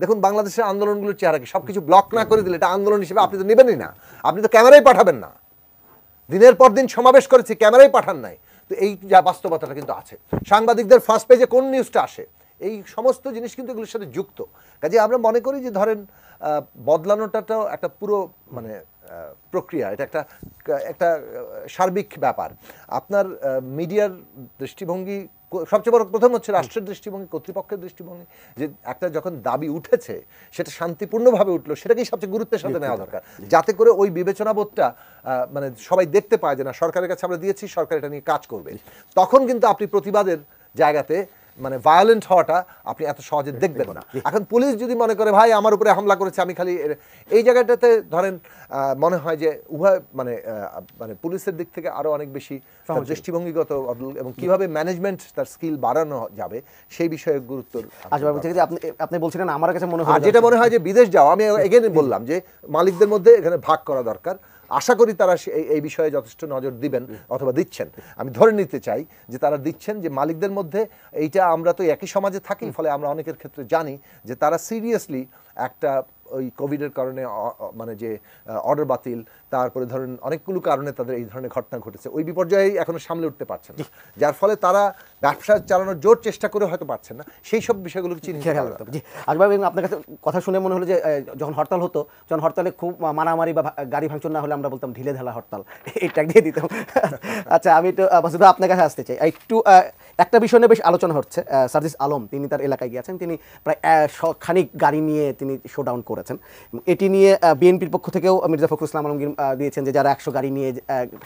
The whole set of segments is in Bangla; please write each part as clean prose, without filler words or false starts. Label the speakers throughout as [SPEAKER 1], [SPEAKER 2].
[SPEAKER 1] দেখুন বাংলাদেশের আন্দোলনগুলোর চেহারা কি, সবকিছু ব্লক না করে দিলে এটা আন্দোলন হিসেবে আপনি তো নেবেনই না, আপনি তো ক্যামেরাই পাঠাবেন না। দিনের পর দিন সমাবেশ করেছি, ক্যামেরাই পাঠান নাই। তো এই যা বাস্তবতাটা কিন্তু আছে। সাংবাদিকদের ফার্স্ট পেজে কোন নিউজটা আসে, এই সমস্ত জিনিস কিন্তু এগুলোর সাথে যুক্ত। কাজে আমরা মনে করি যে ধরেন বদলানোটাও একটা পুরো মানে প্রক্রিয়া, এটা একটা একটা সার্বিক ব্যাপার। আপনার মিডিয়ার দৃষ্টিভঙ্গি সবচেয়ে বড় প্রথম হচ্ছে রাষ্ট্রের দৃষ্টিভঙ্গি, কর্তৃপক্ষের দৃষ্টিভঙ্গি, যে একটা যখন দাবি উঠেছে সেটা শান্তিপূর্ণভাবে উঠলো, সেটাকেই সবচেয়ে গুরুত্বের সাথে নেওয়া দরকার, যাতে করে ওই বিবেচনাবোধটা মানে সবাই দেখতে পায় যে না সরকারের কাছে আমরা দিয়েছি, সরকার এটা নিয়ে কাজ করবে। তখন কিন্তু আপনি প্রতিবাদের জায়গাতে মানে ভায়োলেন্ট হওয়াটা আপনি এত সহজে দেখবেন না। এখন পুলিশ যদি মনে করে ভাই আমার উপরে হামলা করেছে, আমি খালি এই জায়গাটাতে ধরেন মনে হয় যে উভয় মানে মানে পুলিশের দিক থেকে আরো অনেক বেশি দৃষ্টিভঙ্গিগত এবং কিভাবে ম্যানেজমেন্ট তার স্কিল বাড়ানো যাবে সেই বিষয়ে গুরুত্ব।
[SPEAKER 2] আপনি বলছিলেন আমার কাছে মনে হয়,
[SPEAKER 1] যেটা মনে হয় যে বিদেশ যাও, আমি এগেন বললাম যে মালিকদের মধ্যে এখানে ভাগ করা দরকার। আশা করি তারা এই বিষয়ে যথেষ্ট নজর দিবেন অথবা দিচ্ছেন। আমি ধরে নিতে চাই যে তারা দিচ্ছেন, যে মালিকদের মধ্যে এইটা, আমরা তো একই সমাজে থাকি, ফলে আমরা অনেকের ক্ষেত্রে জানি যে তারা সিরিয়াসলি একটা ওই কোভিডের কারণে মানে যে অর্ডার বাতিল, তারপরে ধরেন অনেকগুলো কারণে তাদের এই ধরনের ঘটনা ঘটেছে, ওই বিপর্যয়ে এখনো সামলে উঠতে পারছেন না, যার ফলে তারা ব্যবসা চালানোর জোর চেষ্টা করে হয়তো পারছেন না। সেই সব বিষয়গুলোকে চিন্তা করা দরকার।
[SPEAKER 2] জি আসবাব, আপনার কাছে কথা শুনে মনে হলো যে যখন হরতাল হতো, যখন হরতালে খুব মারামারি বা গাড়ি ভাঙচুর না হলে আমরা বলতাম ঢিলে ঢালা হরতাল, এই ট্যাগ দিয়ে দিতাম। আচ্ছা, আমি একটু মাসুদ আপনার কাছে আসতে চাই। একটু একটা বিষয় নিয়ে বেশ আলোচনা হচ্ছে। সার্জিস আলম তিনি তার এলাকায় গিয়েছেন, তিনি প্রায় খানিক গাড়ি নিয়ে তিনি শোডাউন করেছেন। এটি নিয়ে বিএনপির পক্ষ থেকেও মির্জা ফখরুল ইসলাম আলমগীর দিয়েছেন যে যারা 100 গাড়ি নিয়ে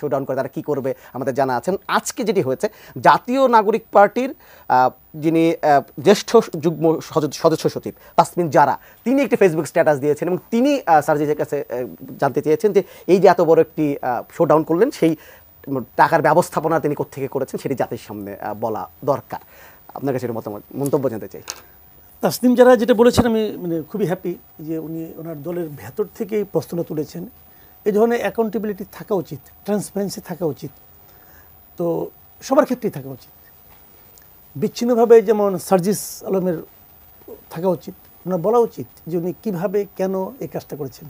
[SPEAKER 2] শোডাউন করে তারা কী করবে আমাদের জানা আছেন। আজকে যেটি হয়েছে, জাতীয় নাগরিক পার্টির যিনি জ্যেষ্ঠ যুগ্ম সদস্য সচিব তাসমিন জারা, তিনি একটি ফেসবুক স্ট্যাটাস দিয়েছেন এবং তিনি সার্জিসের কাছে জানতে চেয়েছেন যে এই যে এত বড় একটি শোডাউন করলেন, সেই টাকার ব্যবস্থাপনা তিনি কোত্থেকে করেছেন সেটি জাতির সামনে বলা দরকার। আপনার কাছে মন্তব্য জানতে চাই।
[SPEAKER 3] তাসনিম জারা যেটা বলেছেন, আমি মানে খুবই হ্যাপি যে উনি ওনার দলের ভেতর থেকেই প্রশ্নটা তুলেছেন। এই ধরনের অ্যাকাউন্টেবিলিটি থাকা উচিত, ট্রান্সপারেন্সি থাকা উচিত, তো সবার ক্ষেত্রেই থাকা উচিত। বিচ্ছিন্নভাবে যেমন সার্জিস আলমের থাকা উচিত, ওনার বলা উচিত যে উনি কীভাবে কেন এই কাজটা করেছেন,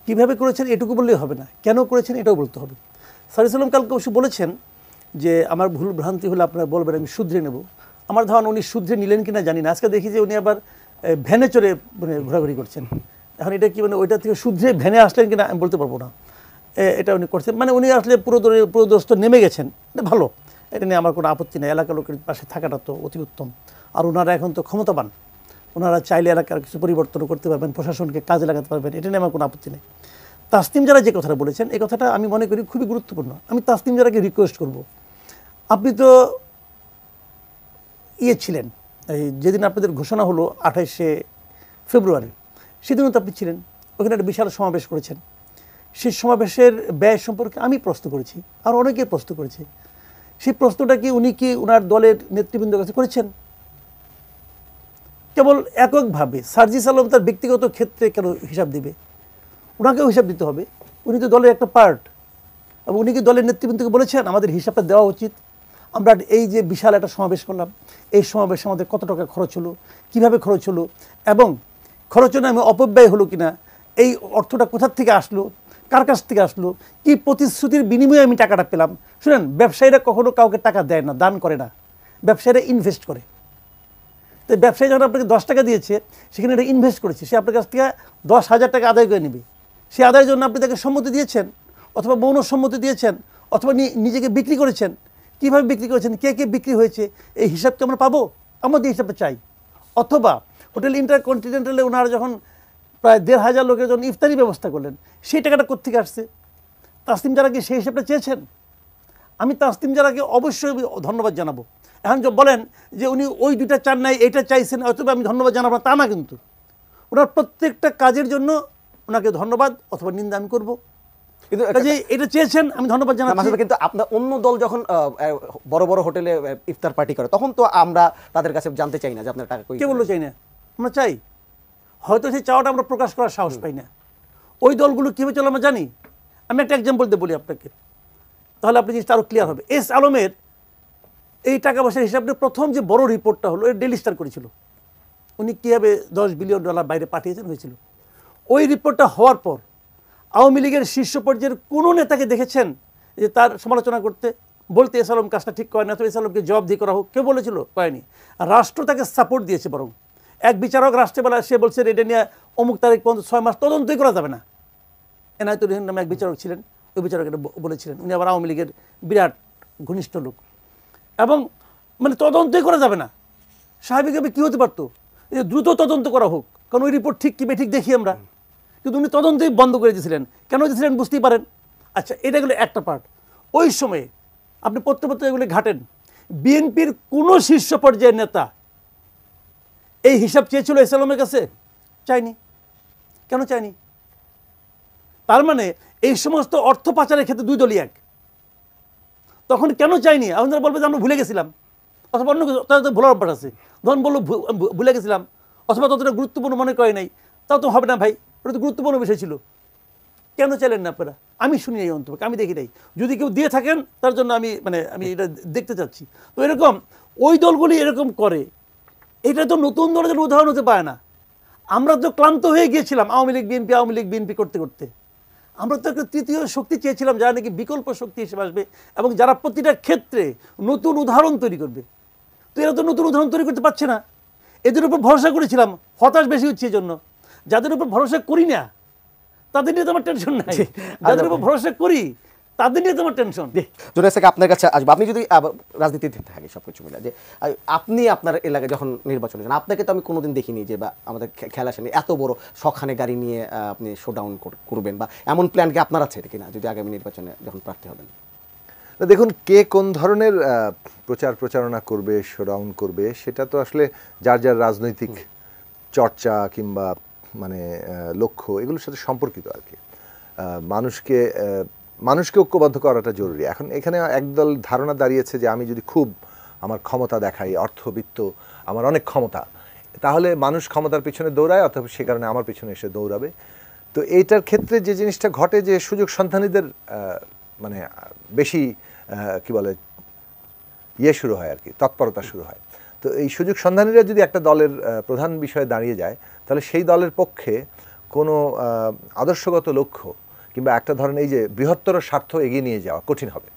[SPEAKER 3] কীভাবে করেছেন এটুকু বললেই হবে না, কেন করেছেন এটাও বলতে হবে। সার্জিস আলম কালকে অবশ্য বলেছেন যে আমার ভুল ভ্রান্তি হলে আপনারা বলবেন, আমি শুধরে নেব। আমার ধারণা উনি শুধরে নিলেন কিনা জানি না। আজকে দেখি যে উনি আবার ভ্যানে চড়ে মানে ঘোরাঘুরি করছেন। এখন এটা কি মানে ওইটা থেকে শুধরে ভ্যানে আসলেন কিনা আমি বলতে পারবো না, এটা উনি করছেন। মানে উনি আসলে পুরোদস্ত নেমে গেছেন, এটা ভালো, এটা নিয়ে আমার কোনো আপত্তি নেই। এলাকার লোকের পাশে থাকাটা তো অতি উত্তম। আর ওনারা এখন তো ক্ষমতাবান, ওনারা চাইলে এলাকার কিছু পরিবর্তন করতে পারবেন, প্রশাসনকে কাজে লাগাতে পারবেন, এটা নিয়ে আমার কোনো আপত্তি নেই। তাসনিম জারা যে কথাটা বলেছেন, এই কথাটা আমি মনে করি খুবই গুরুত্বপূর্ণ। আমি তাসনিম জারাকে রিকোয়েস্ট করব, আপনি তো ছিলেন এই যেদিন আপনাদের ঘোষণা হলো 28শে ফেব্রুয়ারি, সেদিনও তো আপনি ছিলেন, ওখানে একটা বিশাল সমাবেশ করেছেন। সেই সমাবেশের ব্যয় সম্পর্কে আমি প্রশ্ন করেছি, আর অনেকে প্রশ্ন করেছে। সেই প্রশ্নটা কি উনি কি ওনার দলের নেতৃবৃন্দের কাছে করেছেন? কেবল এককভাবে সার্জিস আলম তার ব্যক্তিগত ক্ষেত্রে কেন হিসাব দিবে? ওনাকেও হিসাব দিতে হবে, উনি তো দলের একটা পার্ট। এবং উনি কি দলের নেতৃবৃন্দকে বলেছেন আমাদের হিসাবটা দেওয়া উচিত? আমরা এই যে বিশাল একটা সমাবেশ করলাম, এই সমাবেশে আমাদের কত টাকা খরচ হলো, কিভাবে খরচ হলো, এবং খরচের নামে অপব্যয় হলো কিনা, এই অর্থটা কোথার থেকে আসলো, কার কাছ থেকে আসলো, কি প্রতিশ্রুতির বিনিময়ে আমি টাকাটা পেলাম। শুনেন, ব্যবসায়ীরা কখনো কাউকে টাকা দেয় না, দান করে না, ব্যবসায়ীরা ইনভেস্ট করে। তো ব্যবসায়ী যখন আপনাকে 10 টাকা দিয়েছে, সেখানে এটা ইনভেস্ট করেছে, সে আপনার কাছ থেকে 10,000 টাকা আদায় করে নেবে। সে আদায়ের জন্য আপনি তাকে সম্মতি দিয়েছেন, অথবা মৌন সম্মতি দিয়েছেন, অথবা নিজেকে বিক্রি করেছেন। কীভাবে বিক্রি করেছেন, কে কে বিক্রি হয়েছে, এই হিসাবকে আমরা পাবো, আমাদের হিসাবটা চাই। অথবা হোটেল ইন্টারকন্টিনেন্টালে ওনারা যখন প্রায় 1,500 লোকের জন্য ইফতারি ব্যবস্থা করলেন, সেই টাকাটা কোত্থেকে আসছে? তাসনিম জারাকে সেই হিসাবটা চেয়েছেন? আমি তাসনিম জারাকে অবশ্যই ধন্যবাদ জানাবো। এখন যে বলেন যে উনি ওই দুইটা চান নাই, এইটা চাইছেন, অথবা আমি ধন্যবাদ জানাবো না, তা না। কিন্তু ওনার প্রত্যেকটা কাজের জন্য ওনাকে ধন্যবাদ অথবা নিন্দা আমি করবো। কিন্তু এটা চেয়েছেন, আমি ধন্যবাদ জানাচ্ছি।
[SPEAKER 2] কিন্তু আপনার অন্য দল যখন বড় বড় হোটেলে ইফতার পার্টি করে, তখন তো আমরা তাদের কাছে জানতে চাই না যে আপনার টাকা কই।
[SPEAKER 3] কে বললো চাই না? আমরা চাই, হয়তো সেই চাওয়াটা আমরা প্রকাশ করার সাহস পাই না। ওই দলগুলো কীভাবে চলে আমরা জানি। আমি একটা এক্সাম্পল দিয়ে বলি আপনাকে, তাহলে আপনি জিনিসটা আরও ক্লিয়ার হবে। এস আলমের এই টাকা পয়সার হিসাবে প্রথম যে বড় রিপোর্টটা হলো, ডেইলি স্টার করেছিল। উনি কীভাবে $10 বিলিয়ন বাইরে পাঠিয়েছেন হয়েছিল। ওই রিপোর্টটা হওয়ার পর আওয়ামী লীগের শীর্ষ পর্যায়ের কোনো নেতাকে দেখেছেন যে তার সমালোচনা করতে, বলতে এস আলম কাজটা ঠিক করে না, তো এস আলমকে জবাবদিহি করা হোক? কেউ বলেছিল? করেনি। আর রাষ্ট্র তাকে সাপোর্ট দিয়েছে। বরং এক বিচারক রাষ্ট্রে বেলা সে বলছে এটা নিয়ে অমুক তারিখ পর্যন্ত 6 মাস তদন্তই করা যাবে না। এনায়েতুর রহিম নামে এক বিচারক ছিলেন, ওই বিচারক এটা বলেছিলেন। উনি আবার আওয়ামী লীগের বিরাট ঘনিষ্ঠ লোক। এবং মানে তদন্তই করা যাবে না। স্বাভাবিকভাবে কী হতে পারতো, যে দ্রুত তদন্ত করা হোক, কারণ ওই রিপোর্ট ঠিক কি বেঠিক দেখি আমরা। কিন্তু উনি তদন্তই বন্ধ করে দিয়েছিলেন। কেন দিয়েছিলেন বুঝতেই পারেন। আচ্ছা, এটা গেলো একটা পার্ট। ওই সময়ে আপনি পত্রপত্র এগুলি ঘাটেন, বিএনপির কোনো শীর্ষ পর্যায়ের নেতা এই হিসাব চেয়েছিল এস আলমের কাছে? চাইনি। কেন চাইনি? তার মানে এই সমস্ত অর্থ পাচারের ক্ষেত্রে দুই দলই এক। তখন কেন চাইনি? আপনারা বলবে যে আমরা ভুলে গেছিলাম, অথবা অন্য কিছু, তাদের ভোলার অভ্যাস আছে। ধরুন বললো ভুলে গেছিলাম, অথবা ততটা গুরুত্বপূর্ণ মনে করে নাই, তাও তো হবে না ভাই, ওটা তো গুরুত্বপূর্ণ বিষয় ছিল। কেন চাইলেন না আপনারা? আমি শুনি এই অন্তত, আমি দেখি নাই। যদি কেউ দিয়ে থাকেন তার জন্য আমি এটা দেখতে চাচ্ছি। তো এরকম ওই দলগুলি এরকম করে, এটা তো নতুন দলের জন্য উদাহরণ হতে পারে না। আমরা তো ক্লান্ত হয়ে গিয়েছিলাম আওয়ামী লীগ বিএনপি করতে করতে। আমরা তো একটা তৃতীয় শক্তি চেয়েছিলাম, যারা নাকি বিকল্প শক্তি হিসেবে আসবে এবং যারা প্রতিটা ক্ষেত্রে নতুন উদাহরণ তৈরি করবে। তো এরা তো নতুন উদাহরণ তৈরি করতে পারছে না। এদের উপর ভরসা করেছিলাম, হতাশ বেশি হচ্ছে এই জন্য। যাদের উপর ভরসা করি না তাদের নিয়ে তো আমার টেনশন নাই, যাদের উপর ভরসা করি তাদের নিয়ে তোমার টেনশন।
[SPEAKER 2] জুনায়েদ স্যার, আপনার কাছে আসবো। আপনি যদি রাজনীতিতে থাকি সব কিছু মিলে, যে আপনি আপনার এলাকায় যখন নির্বাচনে যান, আপনাকে তো আমি কোনোদিন দেখিনি যে বা আমাদের খেলা আসেনি এত বড় শখানে গাড়ি নিয়ে আপনি শোডাউন করবেন, বা এমন প্ল্যান কি আপনার আছে কিনা যদি আগামী নির্বাচনে যখন প্রার্থী হবেন?
[SPEAKER 1] দেখুন, কে কোন ধরনের প্রচারণা করবে, শোডাউন করবে, সেটা তো আসলে যার যার রাজনৈতিক চর্চা কিংবা মানে লক্ষ্য এগুলোর সাথে সম্পর্কিত আর কি। মানুষকে ঐক্যবদ্ধ করাটা জরুরি। এখন এখানে একদল ধারণা দাঁড়িয়েছে যে আমি যদি খুব আমার ক্ষমতা দেখাই, অর্থবিত্ত, আমার অনেক ক্ষমতা, তাহলে মানুষ ক্ষমতার পিছনে দৌড়ায়, অথবা সে কারণে আমার পিছনে এসে দৌড়াবে। তো এইটার ক্ষেত্রে যে জিনিসটা ঘটে, যে সুযোগ সন্ধানীদের মানে বেশি কি বলে শুরু হয় আর কি, তৎপরতা শুরু হয়। তো এই সুযোগ সন্ধানীরা যদি একটা দলের প্রধান বিষয়ে দাঁড়িয়ে যায়, তাহলে সেই দলের পক্ষে কোনো আদর্শগত লক্ষ্য কিংবা একটা ধরনের এই যে বৃহত্তর স্বার্থ এগিয়ে নিয়ে যাওয়া কঠিন হবে।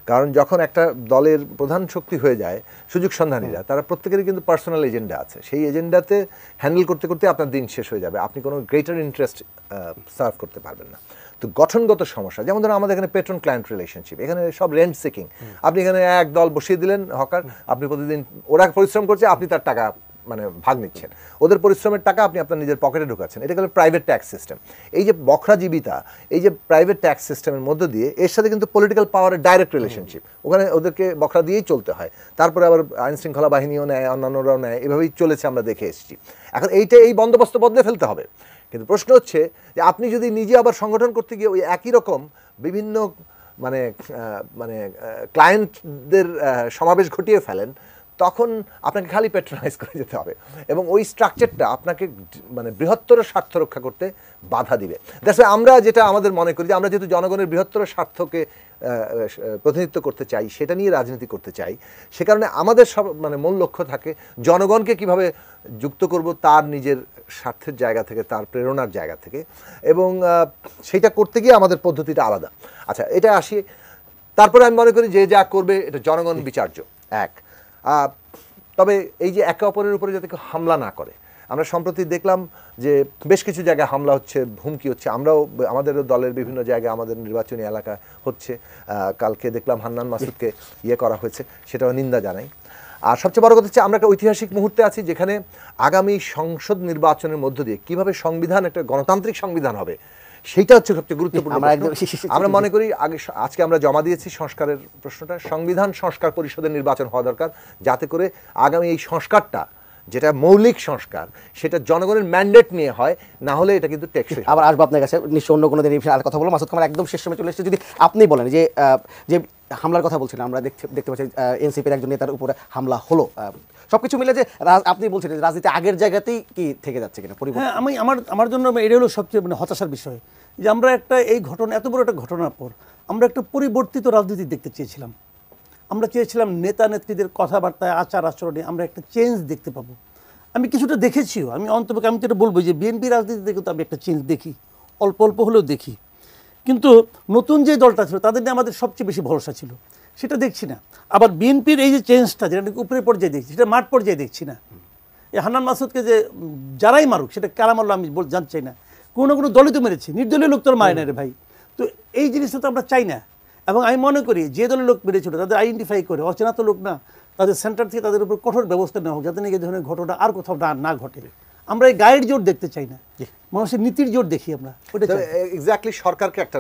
[SPEAKER 1] কারণ যখন একটা দলের প্রধান শক্তি হয়ে যায় সুযোগ সন্ধানীরা, তারা প্রত্যেকেরই কিন্তু পার্সোনাল এজেন্ডা আছে। সেই এজেন্ডাতে হ্যান্ডেল করতে করতে আপনার দিন শেষ হয়ে যাবে, আপনি কোনো গ্রেটার ইন্টারেস্ট সার্ভ করতে পারবেন না। তো গঠনগত সমস্যা, যেমন ধরুন আমাদের এখানে পেট্রন ক্লায়েন্ট রিলেশনশিপ, এখানে সব রেন্ট সিকিং। আপনি এখানে এক দল বসিয়ে দিলেন হকার, আপনি প্রতিদিন, ওরা পরিশ্রম করছে, আপনি তার টাকা মানে ভাগ নিচ্ছেন, ওদের পরিশ্রমের টাকা আপনি আপনার নিজের পকেটে ঢোকাচ্ছেন। এটা হলো প্রাইভেট ট্যাক্স সিস্টেম। এই যে বখরাজীবিতা, এই যে প্রাইভেট ট্যাক্স সিস্টেমের মধ্য দিয়ে, এর সাথে কিন্তু পলিটিক্যাল পাওয়ারের ডাইরেক্ট রিলেশনশিপ। ওখানে ওদেরকে বখরা দিয়েই চলতে হয়, তারপরে আবার আইন শৃঙ্খলা বাহিনীও নেয়, অন্যান্যরাও নেয়, এভাবেই চলেছে, আমরা দেখে এসেছি। এখন এই বন্দোবস্ত বদলে ফেলতে হবে। কিন্তু প্রশ্ন হচ্ছে যে আপনি যদি নিজে আবার সংগঠন করতে গিয়ে ওই একই রকম বিভিন্ন ক্লায়েন্টদের সমাবেশ ঘটিয়ে ফেলেন, তখন আপনাকে খালি প্যাট্রোনাইজ করে যেতে হবে, এবং ওই স্ট্রাকচারটা আপনাকে মানে বৃহত্তর স্বার্থ রক্ষা করতে বাধা দিবে। দ্যাটস ওয়াই আমরা যেটা আমাদের মনে করি যে আমরা যেহেতু জনগণের বৃহত্তর স্বার্থকে প্রতিনিধিত্ব করতে চাই, সেটা নিয়ে রাজনীতি করতে চাই, সে কারণে আমাদের সব মূল লক্ষ্য থাকে জনগণকে কিভাবে যুক্ত করব তার নিজের স্বার্থের জায়গা থেকে, তার প্রেরণার জায়গা থেকে, এবং সেটা করতে গিয়ে আমাদের পদ্ধতিটা আলাদা। আচ্ছা, এটা আসি। তারপরে আমি মনে করি যে যা করবে এটা জনগণ বিচার্য এক। তবে এই যে একে অপরের উপরে যাতে কেউ হামলা না করে, আমরা সম্প্রতি দেখলাম যে বেশ কিছু জায়গায় হামলা হচ্ছে, হুমকি হচ্ছে। আমরাও আমাদের দলের বিভিন্ন জায়গায় আমাদের নির্বাচনী এলাকা হচ্ছে। কালকে দেখলাম হান্নান মাসুদকে করা হয়েছে, সেটাও নিন্দা জানাই। আর সবচেয়ে বড় কথা হচ্ছে আমরা একটা ঐতিহাসিক মুহূর্তে আছি, যেখানে আগামী সংসদ নির্বাচনের মধ্য দিয়ে কিভাবে সংবিধান একটা গণতান্ত্রিক সংবিধান হবে, সেইটা হচ্ছে সবচেয়ে গুরুত্বপূর্ণ। আমরা মনে করি আজকে আমরা জমা দিয়েছি সংস্কারের প্রশ্নটা, সংবিধান সংস্কার পরিষদের নির্বাচন হওয়া দরকার, যাতে করে আগামী এই সংস্কারটা, যেটা মৌলিক সংস্কার, সেটা জনগণের ম্যান্ডেট নিয়ে হয়, না হলে এটা কিন্তু টেকসই।
[SPEAKER 2] আবার আসবো আপনার কাছে নিশ্চয় অন্য কোনো দিন আর কথা বলবো। মাসুদ কামাল, একদম শেষ সময় চলে এসেছে, যদি আপনি বলেন যে যে হামলার কথা বলছিলেন, আমরা দেখতে পাচ্ছি এনসিপির একজন নেতার উপরে হামলা হলো, সবকিছু মিলে যে আপনি বলছেন যে রাজনীতি আগের জায়গাতেই কি থেকে যাচ্ছে কিনা পরিবর্তন?
[SPEAKER 3] হ্যাঁ, আমার জন্য এটা হলো সবচেয়ে হতাশার বিষয়, যে আমরা একটা এই ঘটনা, এত বড় একটা ঘটনার পর আমরা একটা পরিবর্তিত রাজনীতি দেখতে চেয়েছিলাম। আমরা চেয়েছিলাম নেতা নেত্রীদের কথাবার্তায়, আচার আচরণে আমরা একটা চেঞ্জ দেখতে পাবো। আমি কিছুটা দেখেছিও, আমি অন্তপক্ষে আমি তো এটা বলবো যে বিএনপি রাজনীতিতে কিন্তু আমি একটা চেঞ্জ দেখি, অল্প অল্প হলেও দেখি। কিন্তু নতুন যে দলটা ছিল তাদের নিয়ে আমাদের সবচেয়ে বেশি ভরসা ছিল, সেটা দেখছি না। আবার বিএনপির এই যে চেঞ্জটা, যেটা নাকি উপরের পর্যায়ে দেখছি, সেটা মাঠ পর্যায়ে দেখছি না। এই হান্নান মাসুদকে যে যারাই মারুক, সেটা কারা মারলো আমি জানতে চাই না, কোনো না কোনো দলই তো মেরেছে, নির্দলীয় লোক তো আর মারে না রে ভাই। তো এই জিনিসটা তো আমরা চাই না। এবং আমি মনে করি যে দলের লোক মেরেছিল তাদের আইডেন্টিফাই করে, অচেনা তো লোক না, তাদের সেন্টার থেকে তাদের উপর কঠোর ব্যবস্থা নেওয়া হোক, যাতে নাকি এই ধরনের ঘটনা আর কোথাও না ঘটে। আমরা এই গায়ের জোর দেখতে চাই না, মানুষের নীতির জোর দেখি আমরা, ওটা চাই।
[SPEAKER 1] এক্স্যাক্টলি সরকারকে একটা